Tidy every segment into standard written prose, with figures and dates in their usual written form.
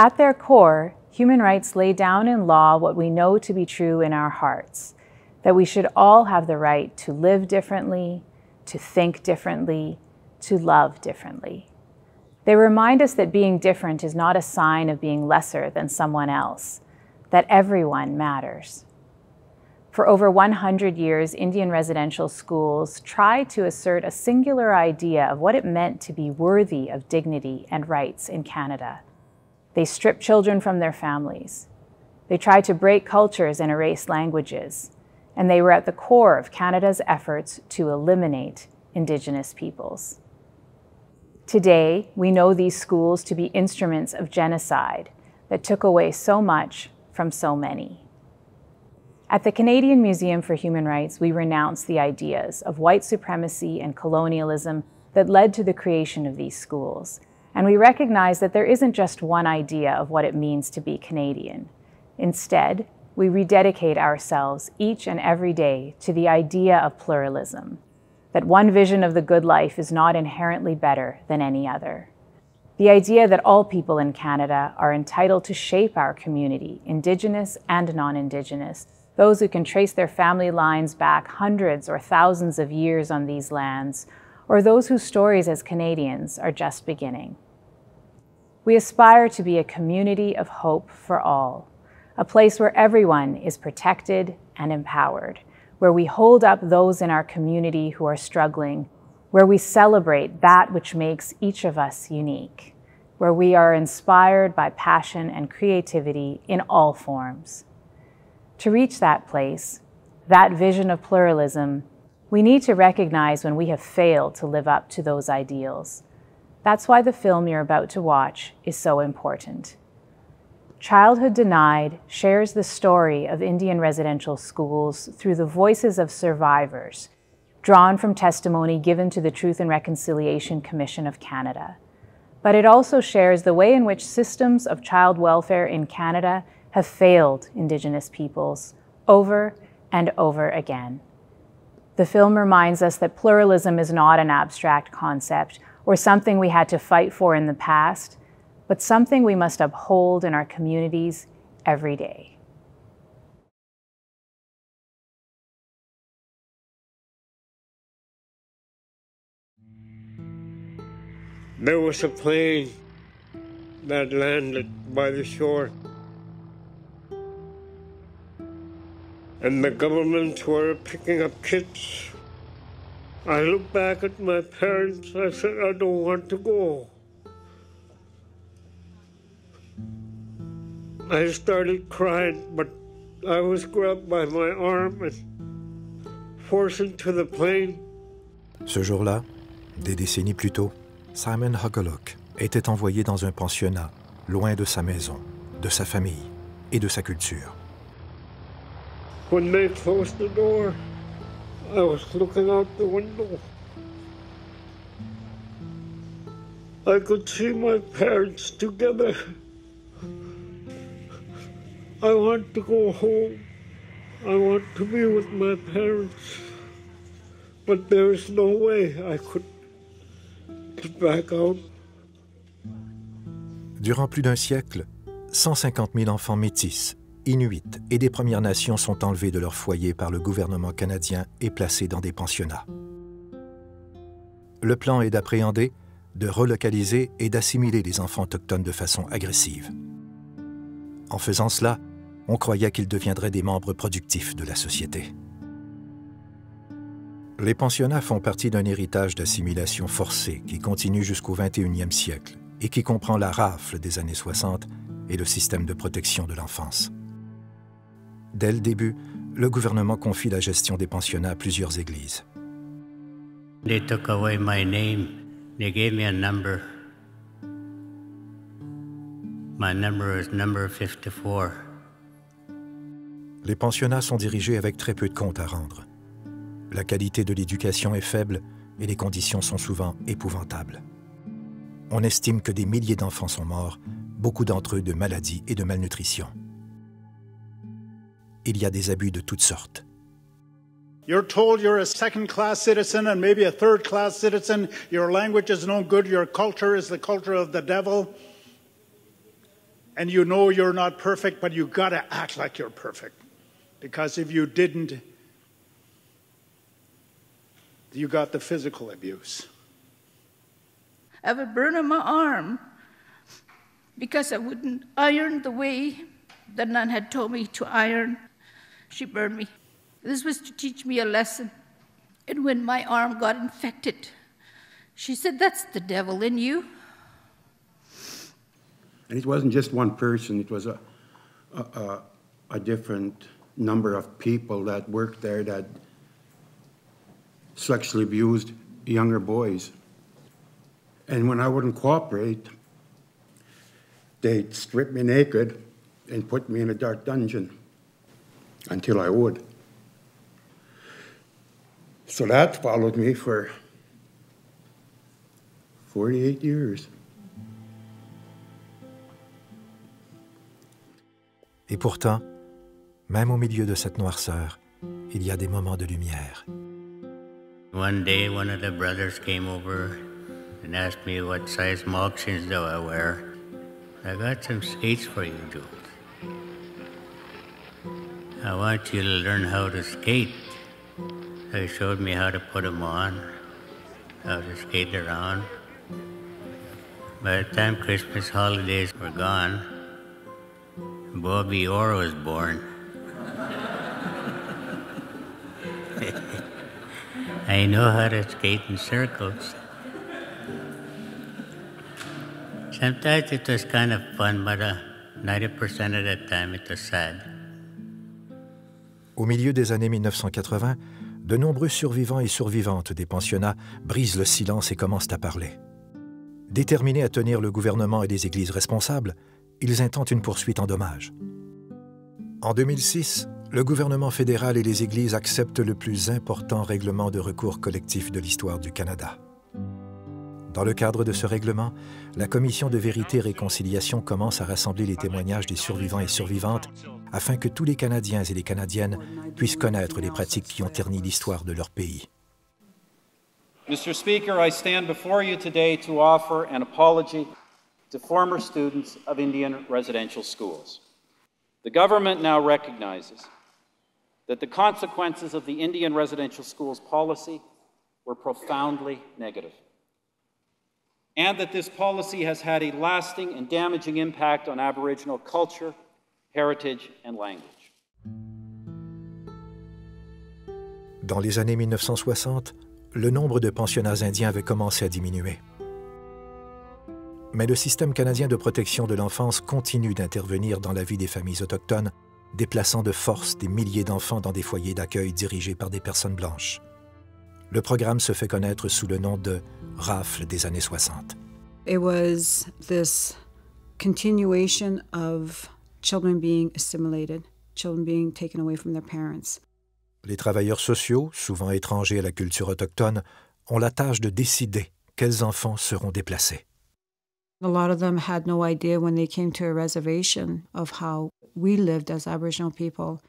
At their core, human rights lay down in law what we know to be true in our hearts, that we should all have the right to live differently, to think differently, to love differently. They remind us that being different is not a sign of being lesser than someone else, that everyone matters. For over 100 years, Indian residential schools tried to assert a singular idea of what it meant to be worthy of dignity and rights in Canada. They stripped children from their families. They tried to break cultures and erase languages, and they were at the core of Canada's efforts to eliminate Indigenous peoples. Today, we know these schools to be instruments of genocide that took away so much from so many. At the Canadian Museum for Human Rights, we renounce the ideas of white supremacy and colonialism that led to the creation of these schools. And we recognize that there isn't just one idea of what it means to be Canadian. Instead, we rededicate ourselves each and every day to the idea of pluralism, that one vision of the good life is not inherently better than any other. The idea that all people in Canada are entitled to shape our community, Indigenous and non-Indigenous, those who can trace their family lines back hundreds or thousands of years on these lands, or those whose stories as Canadians are just beginning. We aspire to be a community of hope for all, a place where everyone is protected and empowered, where we hold up those in our community who are struggling, where we celebrate that which makes each of us unique, where we are inspired by passion and creativity in all forms. To reach that place, that vision of pluralism, we need to recognize when we have failed to live up to those ideals. That's why the film you're about to watch is so important. Childhood Denied shares the story of Indian residential schools through the voices of survivors, drawn from testimony given to the Truth and Reconciliation Commission of Canada. But it also shares the way in which systems of child welfare in Canada have failed Indigenous peoples over and over again. The film reminds us that pluralism is not an abstract concept or something we had to fight for in the past, but something we must uphold in our communities every day. There was a plane that landed by the shore, and the government were picking up kids. I looked back at my parents, I said, I don't want to go. I started crying, but I was grabbed by my arm and forced into the plane. Ce jour-là, des décennies plus tôt, Simon Hogoluk était envoyé dans un pensionnat, loin de sa maison, de sa famille et de sa culture. When they closed the door, I was looking out the window. I could see my parents together. I want to go home. I want to be with my parents. But there is no way I could get back out. Durant plus d'un siècle, 150 000 enfants métis, Inuits et des Premières Nations sont enlevés de leur foyer par le gouvernement canadien et placés dans des pensionnats. Le plan est d'appréhender, de relocaliser et d'assimiler les enfants autochtones de façon agressive. En faisant cela, on croyait qu'ils deviendraient des membres productifs de la société. Les pensionnats font partie d'un héritage d'assimilation forcée qui continue jusqu'au 21e siècle et qui comprend la rafle des années 60 et le système de protection de l'enfance. Dès le début, le gouvernement confie la gestion des pensionnats à plusieurs églises. They took away my name. They gave me a number. My number is number 54. Les pensionnats sont dirigés avec très peu de comptes à rendre. La qualité de l'éducation est faible et les conditions sont souvent épouvantables. On estime que des milliers d'enfants sont morts, beaucoup d'entre eux de maladies et de malnutrition. Il y a des abus de toutes sortes. You're told you're a second-class citizen and maybe a third-class citizen. Your language is no good. Your culture is the culture of the devil. And you know you're not perfect, but you gotta act like you're perfect. Because if you didn't, you got the physical abuse. I have a burn on my arm because I wouldn't iron the way the nun had told me to iron. She burned me. This was to teach me a lesson. And when my arm got infected, she said, "That's the devil in you." And it wasn't just one person, it was a different number of people that worked there that sexually abused younger boys. And when I wouldn't cooperate, they'd strip me naked and put me in a dark dungeon until I would. So that followed me for 48 years. Et pourtant, même au milieu de cette noirceur, il y a des moments de lumière. One day, one of the brothers came over and asked me what size moccasins do I wear. I got some skates for you, Jules. I want you to learn how to skate. He showed me how to put them on, how to skate around. By the time Christmas holidays were gone, Bobby Orr was born. I know how to skate in circles. Sometimes it was kind of fun, but 90% of the time it was sad. Au milieu des années 1980, de nombreux survivants et survivantes des pensionnats brisent le silence et commencent à parler. Déterminés à tenir le gouvernement et les églises responsables, ils intentent une poursuite en dommages. En 2006, le gouvernement fédéral et les églises acceptent le plus important règlement de recours collectif de l'histoire du Canada. Dans le cadre de ce règlement, la Commission de vérité et réconciliation commence à rassembler les témoignages des survivants et survivantes afin que tous les Canadiens et les Canadiennes puissent connaître les pratiques qui ont terni l'histoire de leur pays. Mr. Speaker, I stand before you today to offer an apology to former students of Indian residential schools. The government now recognizes that the consequences of the Indian residential schools policy were profoundly negative, and that this policy has had a lasting and damaging impact on Aboriginal culture, heritage, and language. Dans les années 1960, le nombre de pensionnats indiens avait commencé à diminuer. Mais le système canadien de protection de l'enfance continue d'intervenir dans la vie des familles autochtones, déplaçant de force des milliers d'enfants dans des foyers d'accueil dirigés par des personnes blanches. Le programme se fait connaître sous le nom de Rafle des années 60. It was this continuation of children being assimilated, children being taken away from their parents. Les travailleurs sociaux, souvent étrangers à la culture autochtone, ont la tâche de décider quels enfants seront déplacés. A lot of them had no idea when they came to a reservation of how we lived as Aboriginal people.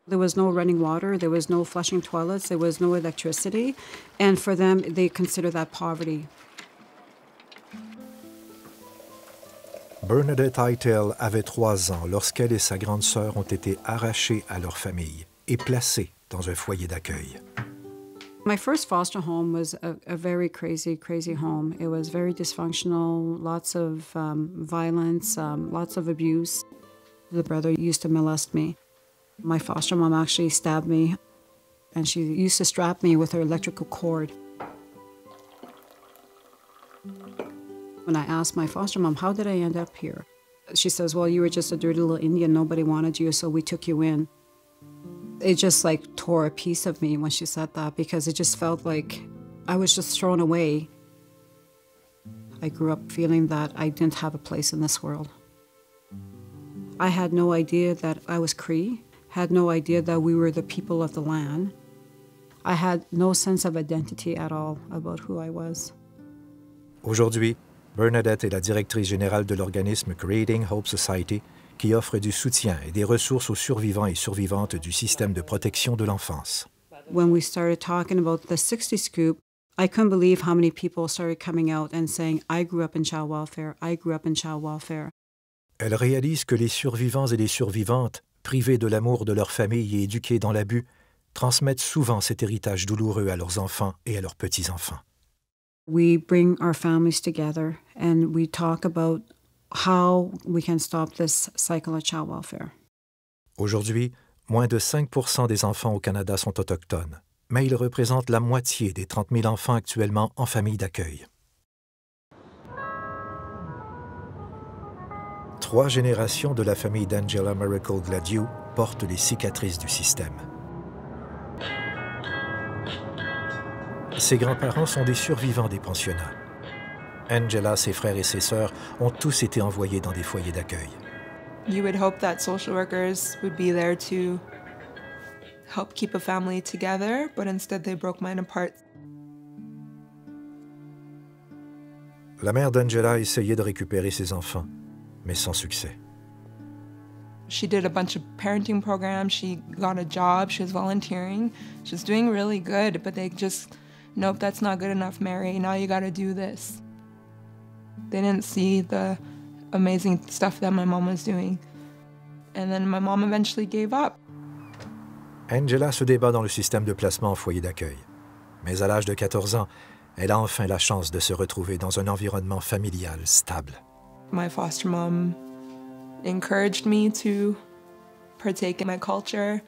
There was no running water, there was no flushing toilets, there was no electricity, and for them, they consider that poverty. Bernadette Eitel avait 3 ans lorsqu'elle et sa grande sœur ont été arrachées à leur famille et placées dans un foyer d'accueil. My first foster home was a very crazy home. It was very dysfunctional, lots of violence, lots of abuse. The brother used to molest me. My foster mom actually stabbed me, and she used to strap me with her electrical cord. When I asked my foster mom, how did I end up here? She says, well, you were just a dirty little Indian, nobody wanted you, so we took you in. It just like tore a piece of me when she said that, because it just felt like I was just thrown away. I grew up feeling that I didn't have a place in this world. I had no idea that I was Cree, had no idea that we were the people of the land. I had no sense of identity at all about who I was. Aujourd'hui, Bernadette est la directrice générale de l'organisme Creating Hope Society, qui offre du soutien et des ressources aux survivants et survivantes du système de protection de l'enfance. When we started talking about the 60 Scoop, I couldn't believe how many people started coming out and saying, I grew up in child welfare, I grew up in child welfare. Elle réalise que les survivants et les survivantes, privés de l'amour de leur famille et éduqués dans l'abus, transmettent souvent cet héritage douloureux à leurs enfants et à leurs petits-enfants. We bring our families together and we talk about how we can stop this cycle of child welfare. Aujourd'hui, moins de 5% des enfants au Canada sont autochtones, mais ils représentent la moitié des 30 000 enfants actuellement en famille d'accueil. 3 générations de la famille d'Angela Miracle Gladue portent les cicatrices du système. Ses grands-parents sont des survivants des pensionnats. Angela, ses frères et ses sœurs ont tous été envoyés dans des foyers d'accueil. You would hope that social workers would be there to help keep a family together, but instead they broke mine apart. La mère d'Angela essayait de récupérer ses enfants, mais sans succès. She did a bunch of parenting programs, she got a job, she was volunteering, she was doing really good, but they just, nope, that's not good enough, Mary, now you gotta do this. They didn't see the amazing stuff that my mom was doing. And then my mom eventually gave up. Angela se débat dans le système de placement en foyer d'accueil. Mais à l'âge de 14 ans, elle a enfin la chance de se retrouver dans un environnement familial stable. My foster mom encouraged me to partake in my culture.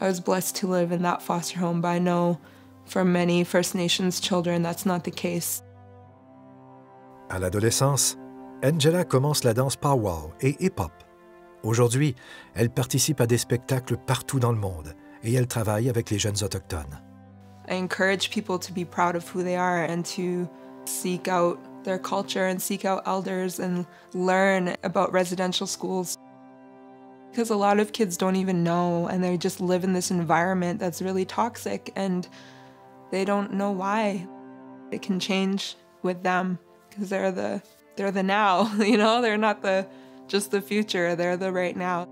I was blessed to live in that foster home, but I know for many First Nations children that's not the case. À l'adolescence, Angela commence la danse powwow et hip-hop. Aujourd'hui, elle participe à des spectacles partout dans le monde et elle travaille avec les jeunes autochtones. I encourage people to be proud of who they are and to seek out their culture and seek out elders and learn about residential schools. Because a lot of kids don't even know and they just live in this environment that's really toxic and they don't know why. It can change with them because they're the now, you know? They're not just the future, they're the right now.